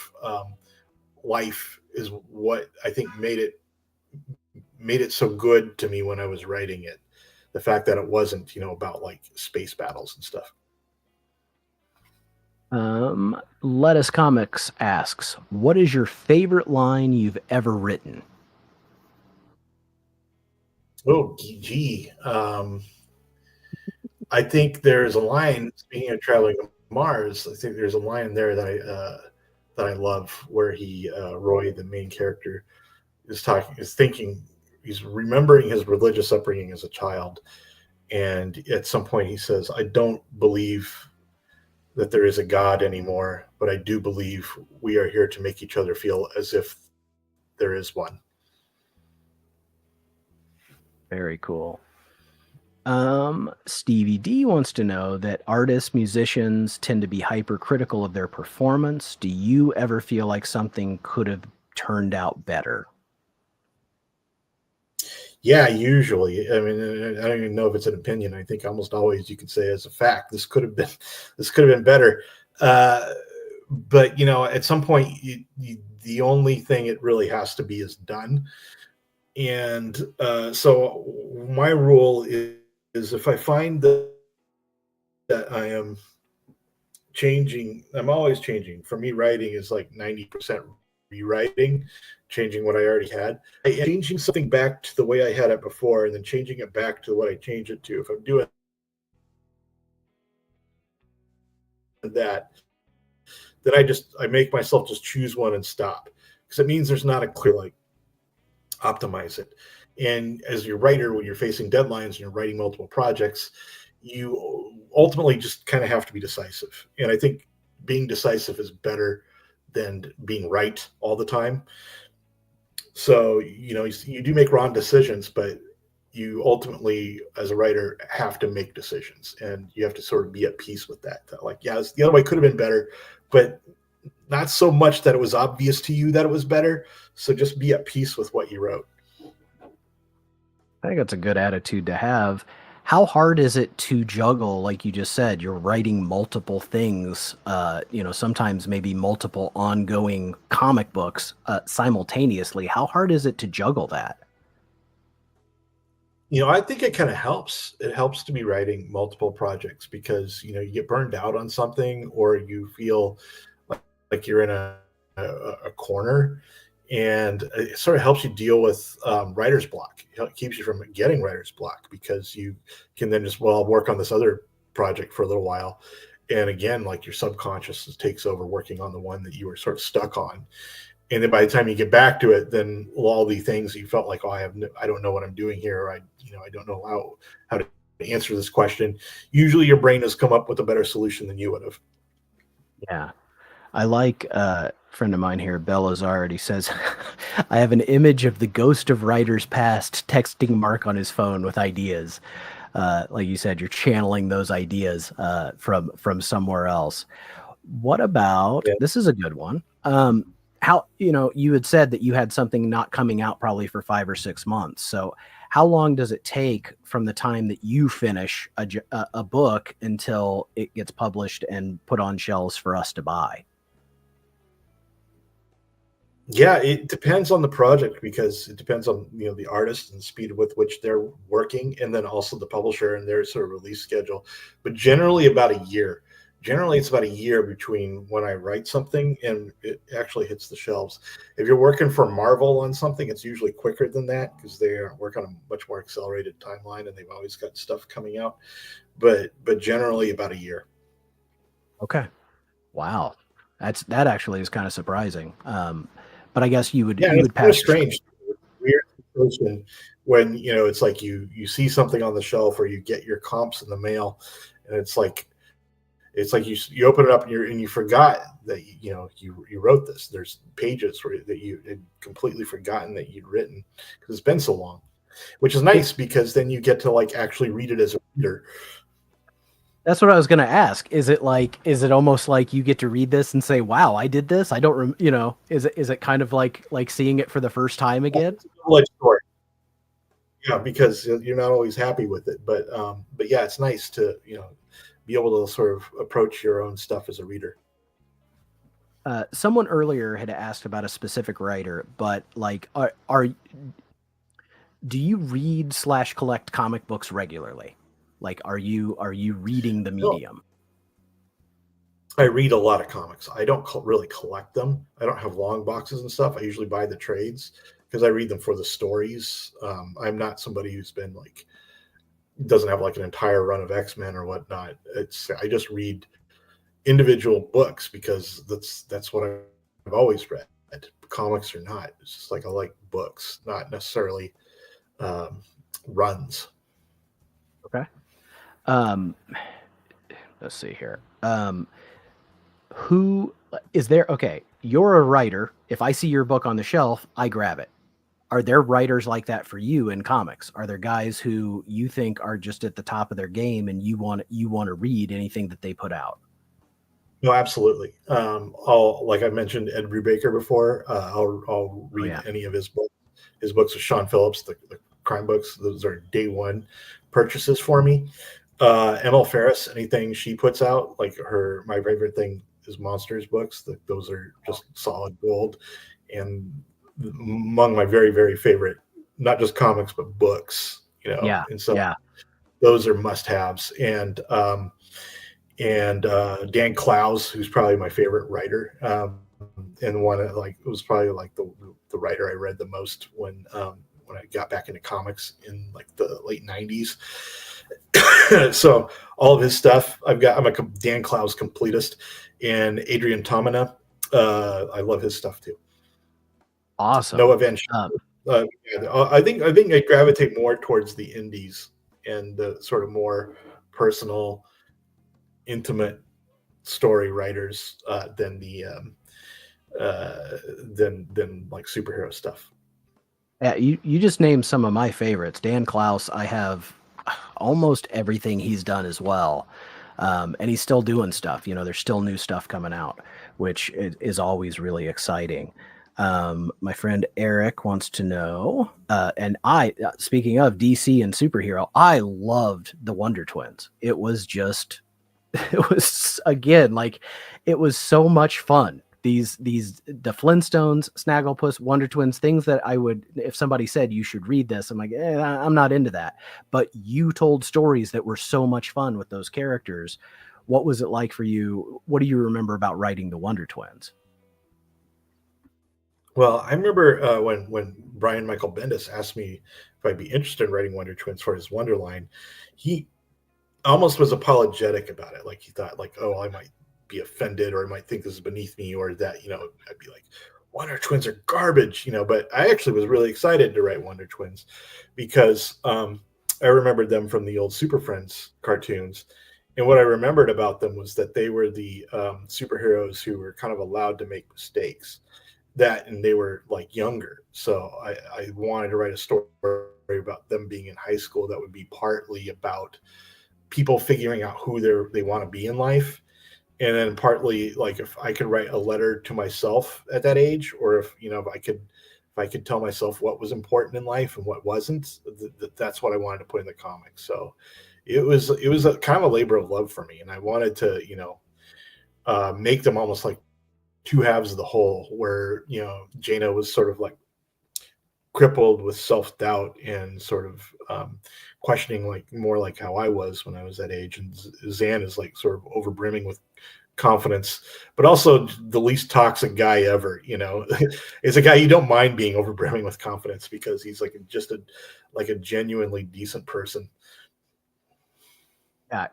life is what I think made it so good to me when I was writing it. The fact that it wasn't, about like space battles and stuff. Lettuce Comics asks, "What is your favorite line you've ever written?" Oh, gee. I think there's a line. Speaking of traveling to Mars, I think there's a line there that I love where Roy, the main character, is thinking, he's remembering his religious upbringing as a child, and at some point he says, "I don't believe that there is a God anymore, but I do believe we are here to make each other feel as if there is one." Very cool. Stevie D wants to know that artists, musicians tend to be hypercritical of their performance. Do you ever feel like something could have turned out better? Yeah, usually. I mean, I don't even know if it's an opinion. I think almost always you could say as a fact, this could have been better. Uh, but at some point, the only thing it really has to be is done. And so my rule is if I find that I am changing, I'm always changing. For me, writing is like 90% rewriting, changing what I already had, and changing something back to the way I had it before, and then changing it back to what I change it to. If I'm doing that, then I make myself just choose one and stop, because it means there's not a clear like optimize it. And as your writer, when you're facing deadlines and you're writing multiple projects, you ultimately just kind of have to be decisive. And I think being decisive is better than being right all the time. So, you do make wrong decisions, but you ultimately, as a writer, have to make decisions, and you have to sort of be at peace with that like, yeah, the other way could have been better, but not so much that it was obvious to you that it was better. So just be at peace with what you wrote. I think that's a good attitude to have. How hard is it to juggle, like you just said, you're writing multiple things, sometimes maybe multiple ongoing comic books simultaneously. How hard is it to juggle that? I think it kind of helps. It helps to be writing multiple projects because you get burned out on something, or you feel like you're in a corner, and it sort of helps you deal with writer's block. It keeps you from getting writer's block because you can then just, well, I'll work on this other project for a little while, and again, like your subconscious takes over working on the one that you were sort of stuck on, and then by the time you get back to it, then all the things you felt like, oh, I don't know what I'm doing here, or I don't know how to answer this question. Usually, your brain has come up with a better solution than you would have. Yeah. I like a friend of mine here, Belazard. He says, I have an image of the ghost of writers past texting Mark on his phone with ideas. Like you said, you're channeling those ideas from somewhere else. What about Yeah. this is a good one. How you had said that you had something not coming out probably for 5 or 6 months. So how long does it take from the time that you finish a book until it gets published and put on shelves for us to buy? Yeah, it depends on the project because it depends on the artist and the speed with which they're working, and then also the publisher and their sort of release schedule. But generally, about a year. Generally, it's about a year between when I write something and it actually hits the shelves. If you're working for Marvel on something, it's usually quicker than that because they work on a much more accelerated timeline and they've always got stuff coming out. But generally, about a year. Okay. Wow. That actually is kind of surprising. But I guess you would Yeah, and you it's would kind of pass your strange, weird situation when it's like you see something on the shelf or you get your comps in the mail, and it's like you open it up and you forgot that you wrote this. There's pages that you had completely forgotten that you'd written because it's been so long, which is it, nice because then you get to like actually read it as a reader. that's what I was going to ask. Is it almost like you get to read this and say, "Wow, I did this." I don't is it kind of like seeing it for the first time again? It's a double-edged sword. Yeah, because you're not always happy with it, but yeah, it's nice to be able to sort of approach your own stuff as a reader. Someone earlier had asked about a specific writer, but like, are do you read slash collect comic books regularly? Like, are you reading the No, medium? I read a lot of comics. I don't really collect them. I don't have long boxes and stuff. I usually buy the trades because I read them for the stories. I'm not somebody who's been like doesn't have like an entire run of X-Men or whatnot. I just read individual books because that's what I've always read, comics or not. It's just like I like books, not necessarily um, runs. Okay. Um, let's see here. Who is there? Okay, you're a writer. If I see your book on the shelf, I grab it. Are there writers like that for you in comics? Are there guys who you think are just at the top of their game and you want to read anything that they put out? No, absolutely. I'll like I mentioned Ed Brubaker before. I'll Oh read yeah. any of his books. His books with Sean Phillips, the crime books. Those are day one purchases for me. ML Ferris, anything she puts out, like my favorite thing is Monsters books. Those are just solid gold, and among my very very favorite, not just comics but books. Yeah. And so Yeah. those are must haves. And Dan Clowes, who's probably my favorite writer, and one like it was probably like the writer I read the most when I got back into comics in like the late '90s. So all of his stuff I'm a Dan Clowes completist, and Adrian Tomina. I love his stuff too. Awesome. Noah Van Um, yeah, I think I gravitate more towards the indies and the sort of more personal, intimate story writers uh, than like superhero stuff. yeah, you just named some of my favorites. Dan Klaus, I have almost everything he's done as well. And he's still doing stuff. There's still new stuff coming out, which is always really exciting. My friend Eric wants to know, and speaking of DC and superhero, I loved the Wonder Twins. It was just, it was again like, it was so much fun. These the Flintstones, Snagglepuss, Wonder Twins, things that I would, if somebody said you should read this, I'm like, I'm not into that. But you told stories that were so much fun with those characters. What was it like for you? What do you remember about writing the Wonder Twins? Well, I remember when Brian Michael Bendis asked me if I'd be interested in writing Wonder Twins for his Wonderline. He almost was apologetic about it. Like he thought, like, oh, I might be offended, or I might think this is beneath me, or that, I'd be like, Wonder Twins are garbage, But I actually was really excited to write Wonder Twins because I remembered them from the old Super Friends cartoons. And what I remembered about them was that they were the superheroes who were kind of allowed to make mistakes. That, and they were like younger. So I wanted to write a story about them being in high school that would be partly about people figuring out who they want to be in life, and then partly like if I could write a letter to myself at that age, or if I could tell myself what was important in life and what wasn't. That's what I wanted to put in the comics. So it was a kind of a labor of love for me, and I wanted to make them almost like two halves of the whole, where Jaina was sort of like crippled with self-doubt and sort of questioning, like more like how I was when I was that age, and Zan is like sort of overbrimming with confidence, but also the least toxic guy ever. Is a guy you don't mind being overbrimming with confidence, because he's like just a genuinely decent person. Yeah,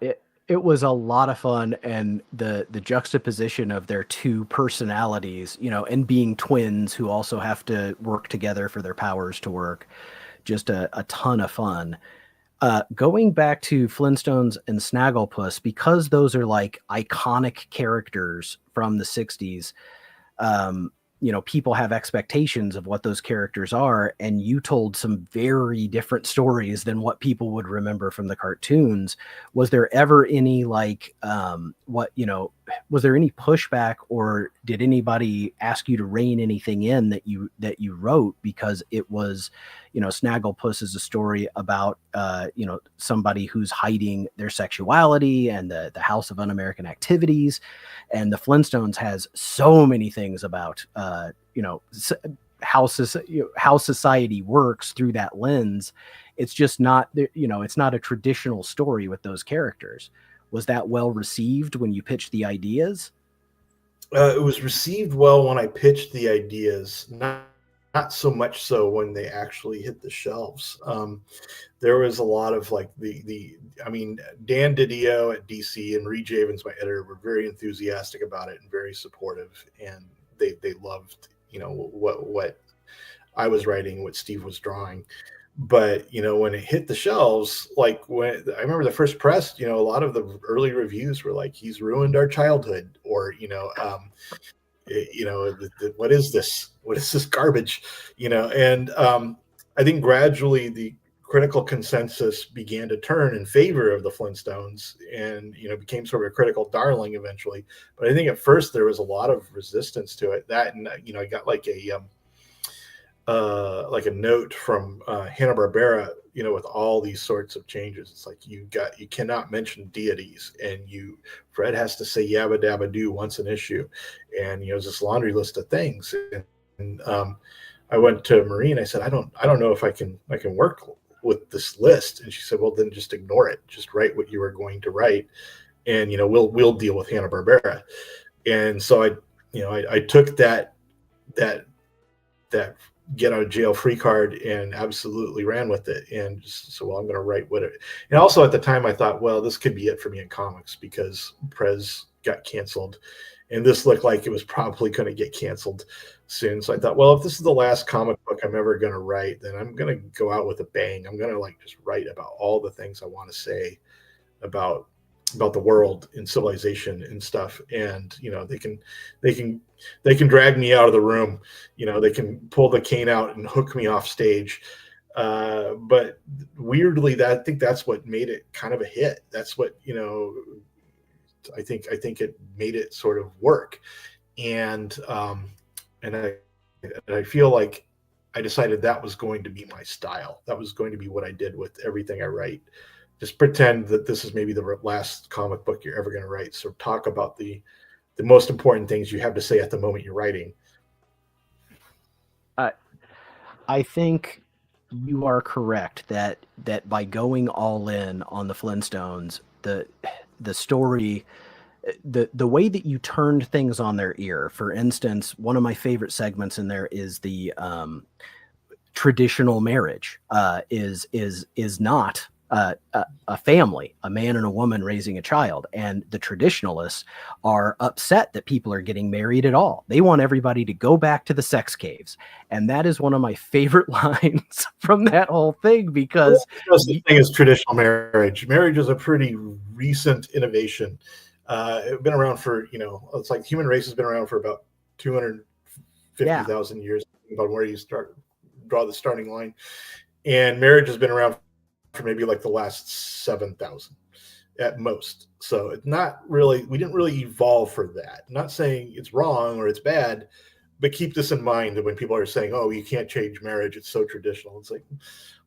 it was a lot of fun, and the juxtaposition of their two personalities, and being twins who also have to work together for their powers to work, just a ton of fun. Going back to Flintstones and Snagglepuss, because those are like iconic characters from the 60s, um, people have expectations of what those characters are, and you told some very different stories than what people would remember from the cartoons. Was there ever any like, was there any pushback, or did anybody ask you to rein anything in that you wrote, because it was, Snagglepuss is a story about, somebody who's hiding their sexuality, and the House of Un-American Activities, and the Flintstones has so many things about, how society works through that lens. It's just not, it's not a traditional story with those characters. Was that well received when you pitched the ideas? It was received well when I pitched the ideas, not so much so when they actually hit the shelves. There was a lot of like I mean, Dan Didio at DC and Reed Javens, my editor, were very enthusiastic about it and very supportive, and they loved what I was writing, what Steve was drawing. But when it hit the shelves, like when I remember the first press, a lot of the early reviews were like, "He's ruined our childhood," or what is this? What is this garbage? And I think gradually the critical consensus began to turn in favor of the Flintstones, and became sort of a critical darling eventually. But I think at first there was a lot of resistance to it. That, and I got like a note from Hanna Barbera, with all these sorts of changes. It's like you cannot mention deities, and Fred has to say yabba dabba do once an issue, and there's this laundry list of things. And I went to Marie and I said, I don't know if I can work with this list. And she said, well, then just ignore it. Just write what you are going to write, and we'll deal with Hanna Barbera. And so I took that get out of jail free card and absolutely ran with it, and just so, well, I'm going to write what it. And also at the time I thought, well, this could be it for me in comics, because Prez got canceled, and this looked like it was probably going to get canceled soon. So I thought, well, if this is the last comic book I'm ever going to write, then I'm going to go out with a bang. I'm going to like just write about all the things I want to say about the world and civilization and stuff. And they can drag me out of the room, they can pull the cane out and hook me off stage, but weirdly, I think that's what made it kind of a hit. That's what I think it made it sort of work. And I and I feel like I decided that was going to be my style. That was going to be what I did with everything I write. Just pretend that this is maybe the last comic book you're ever going to write. So talk about the most important things you have to say at the moment you're writing. I I think you are correct that by going all in on the Flintstones, the story, the way that you turned things on their ear. For instance, one of my favorite segments in there is the traditional marriage is not a family, a man and a woman raising a child, and the traditionalists are upset that people are getting married at all. They want everybody to go back to the sex caves, and that is one of my favorite lines from that whole thing because There's no such thing as traditional marriage. Marriage is a pretty recent innovation. It's been around for, it's like human race has been around for about yeah, 250,000 years, about where you draw the starting line. And marriage has been around for maybe like the last 7,000 at most. So it's not really, we didn't really evolve for that. I'm not saying it's wrong or it's bad, but keep this in mind that when people are saying, "Oh, you can't change marriage; it's so traditional," it's like,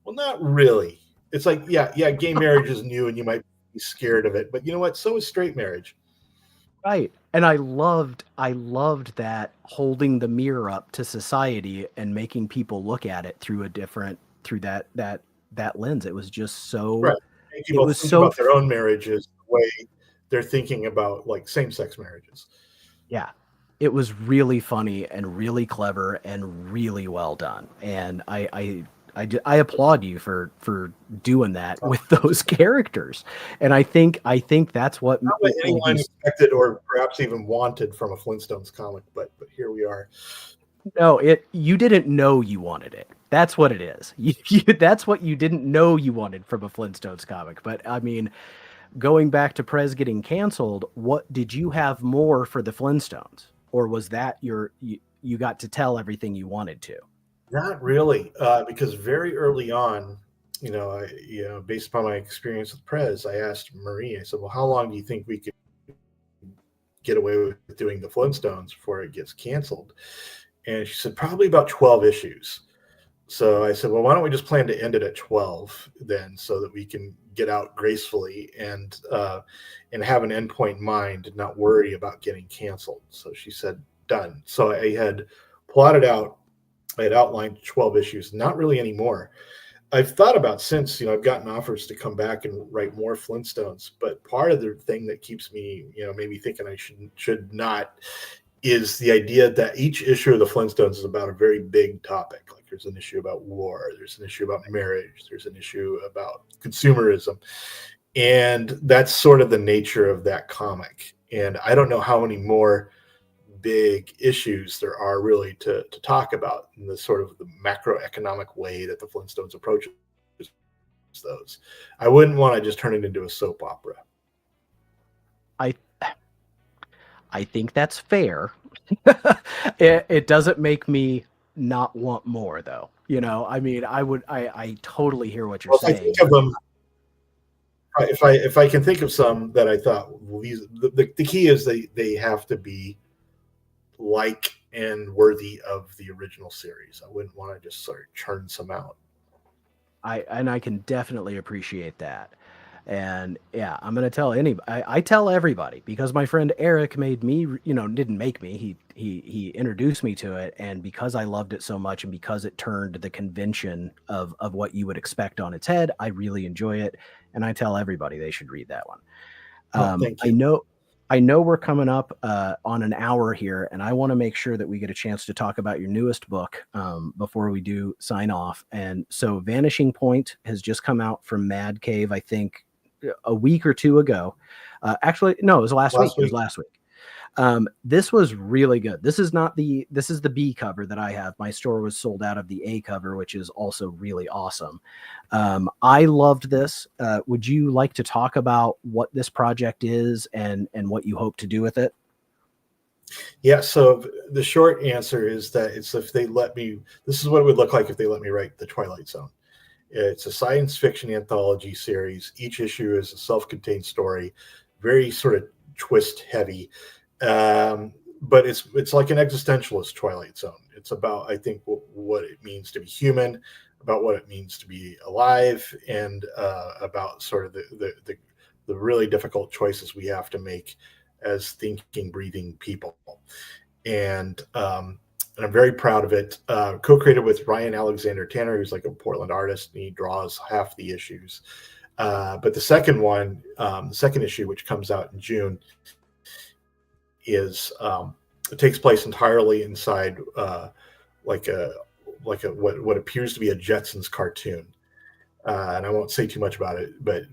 well, not really. It's like, yeah, gay marriage is new, and you might be scared of it, but you know what? So is straight marriage. right. And I loved that holding the mirror up to society and making people look at it through a different through that lens. It was just Right. so Make it people was think so about their own marriages the way they're thinking about like same-sex marriages. yeah. It was really funny and really clever and really well done. And I applaud you for doing that Oh, with thank you. those characters. And I think that's what Not what will be. anyone expected or perhaps even wanted from a Flintstones comic, but here we are. No, it you didn't know you wanted it. That's what it is. That's what you didn't know you wanted from a Flintstones comic. But I mean, going back to Prez getting canceled, what did you have more for the Flintstones, or was that you got to tell everything you wanted to? Not really, because very early on, based upon my experience with Prez, I asked Marie. I said, "Well, how long do you think we could get away with doing the Flintstones before it gets canceled?" And she said, "Probably about 12 issues." So I said, "Well, why don't we just plan to end it at 12 then, so that we can get out gracefully and have an endpoint in mind and not worry about getting canceled?" So she said, "Done." So I had plotted out. I had outlined 12 issues, not really anymore. I've thought about since, I've gotten offers to come back and write more Flintstones, but part of the thing that keeps me, maybe thinking I should not is the idea that each issue of the Flintstones is about a very big topic. Like there's an issue about war, there's an issue about marriage, there's an issue about consumerism. And that's sort of the nature of that comic. And I don't know how many more big issues there are really to talk about in the sort of the macroeconomic way that the Flintstones approaches those. I wouldn't want to just turn it into a soap opera. I I think that's fair. It doesn't make me not want more though. I mean, I totally hear what you're Well, if I think saying. of them, if I can think of some that I thought, well, the key is they have to be like and worthy of the original series. I wouldn't want to just sort of churn some out. I can definitely appreciate that. And yeah, I'm gonna tell anybody. I tell everybody because my friend Eric made me. Didn't make me. He introduced me to it, and because I loved it so much, and because it turned the convention of what you would expect on its head, I really enjoy it, and I tell everybody they should read that one. Oh, thank I you. know we're coming up on an hour here, and I want to make sure that we get a chance to talk about your newest book before we do sign off. And so, Vanishing Point has just come out from Mad Cave, I think, a week or two ago. Actually, no, it was last week. Last It was week, last week. This was really good. This is the B cover that I have. My store was sold out of the A cover, which is also really awesome. I loved this. Would you like to talk about what this project is and what you hope to do with it? yeah. So the short answer is that it's if they let me. This is what it would look like if they let me write the Twilight Zone. It's a science fiction anthology series. Each issue is a self-contained story, very sort of twist heavy. Um, but it's like an existentialist Twilight Zone. It's about, I think, what it means to be human, about what it means to be alive, and about sort of the really difficult choices we have to make as thinking, breathing people. And I'm very proud of it. Co-created with Ryan Alexander Tanner, who's like a Portland artist, and he draws half the issues. But the second one, the second issue, which comes out in June, is it takes place entirely inside like a what appears to be a Jetsons cartoon. And I won't say too much about it, but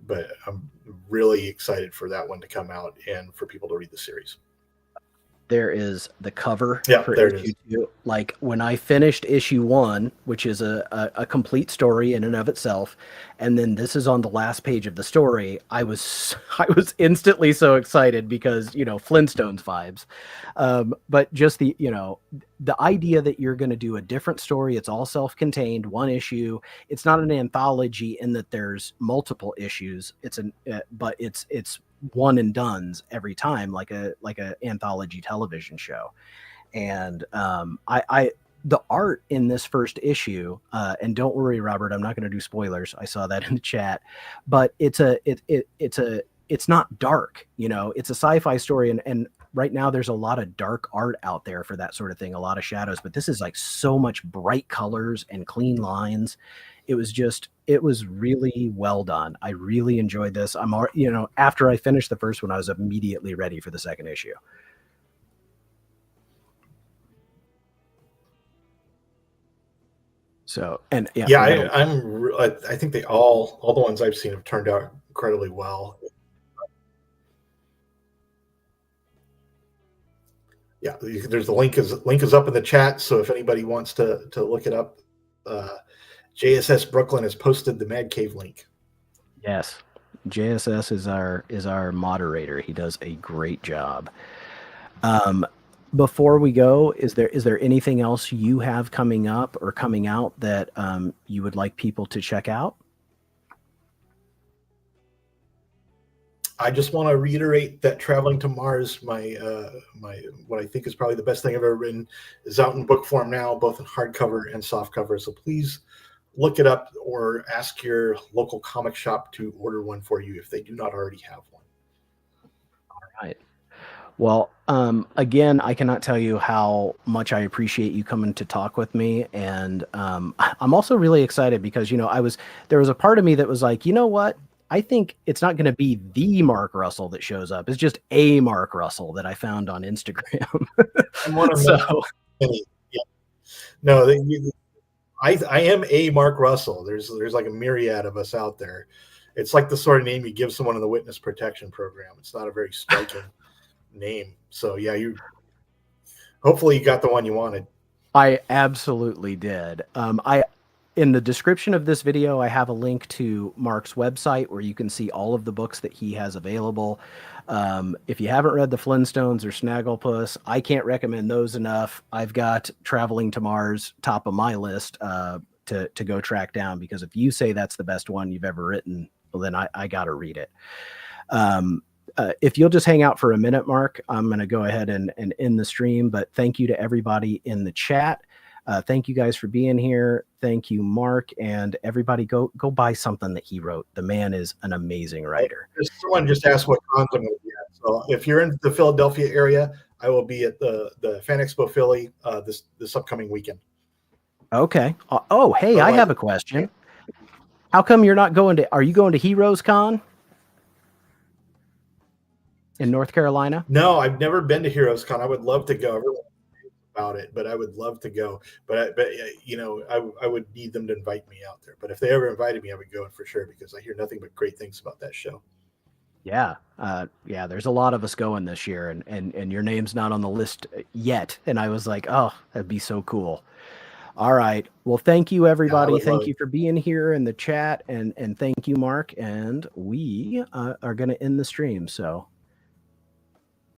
I'm really excited for that one to come out and for people to read the series. There is the cover Yeah, for there it issue is. 2. Like when I finished issue 1, which is a complete story in and of itself, and then this is on the last page of the story, I was I was instantly so excited because, Flintstones vibes. But just the idea that you're going to do a different story, it's all self-contained, one issue. It's not an anthology in that there's multiple issues. But it's one and dones every time, like a anthology television show. And I the art in this first issue, and don't worry, Robert, I'm not going to do spoilers. I saw that in the chat, but it's not dark. It's a sci-fi story, and right now there's a lot of dark art out there for that sort of thing, a lot of shadows. But this is like so much bright colors and clean lines. It was really well done. I really enjoyed this. After I finished the first one, I was immediately ready for the second issue. So, and yeah, Yeah, I think they all the ones I've seen have turned out incredibly well. Yeah, there's the link is up in the chat. So if anybody wants to look it up, JSS Brooklyn has posted the Mad Cave link. Yes, JSS is our moderator. He does a great job. Before we go, is there anything else you have coming up or coming out that you would like people to check out? I just want to reiterate that Traveling to Mars, my what I think is probably the best thing I've ever written, is out in book form now, both in hardcover and softcover. So please look it up or ask your local comic shop to order one for you if they do not already have one. All right. Well, again, I cannot tell you how much I appreciate you coming to talk with me, and I'm also really excited because there was a part of me that was like, you know what? I think it's not going to be the Mark Russell that shows up. It's just a Mark Russell that I found on Instagram. I'm one of So, many. Yeah. No, I am a Mark Russell. There's like a myriad of us out there. It's like the sort of name you give someone in the witness protection program. It's not a very striking name. So yeah, hopefully you got the one you wanted. I absolutely did. In the description of this video, I have a link to Mark's website where you can see all of the books that he has available. If you haven't read the Flintstones or Snagglepuss, I can't recommend those enough. I've got Traveling to Mars top of my list to go track down, because if you say that's the best one you've ever written, well, then I got to read it. If you'll just hang out for a minute, Mark, I'm going to go ahead and end the stream. But thank you to everybody in the chat. Thank you guys for being here. Thank you, Mark, and everybody. Go buy something that he wrote. The man is an amazing writer. Someone just asked what cons I'm going to be at. So if you're in the Philadelphia area, I will be at the Fan Expo Philly this upcoming weekend. Okay. Oh, hey, I have a question. How come you're not going to? Are you going to Heroes Con in North Carolina? No, I've never been to Heroes Con. I would love to go. Everyone about it, but I would love to go. But I would need them to invite me out there. But if they ever invited me, I would go for sure, because I hear nothing but great things about that show. Yeah, there's a lot of us going this year, and your name's not on the list yet. And I was like, oh, that'd be so cool. All right. Well, thank you, everybody. Yeah, thank you for being here in the chat, and thank you, Mark. And we are going to end the stream. So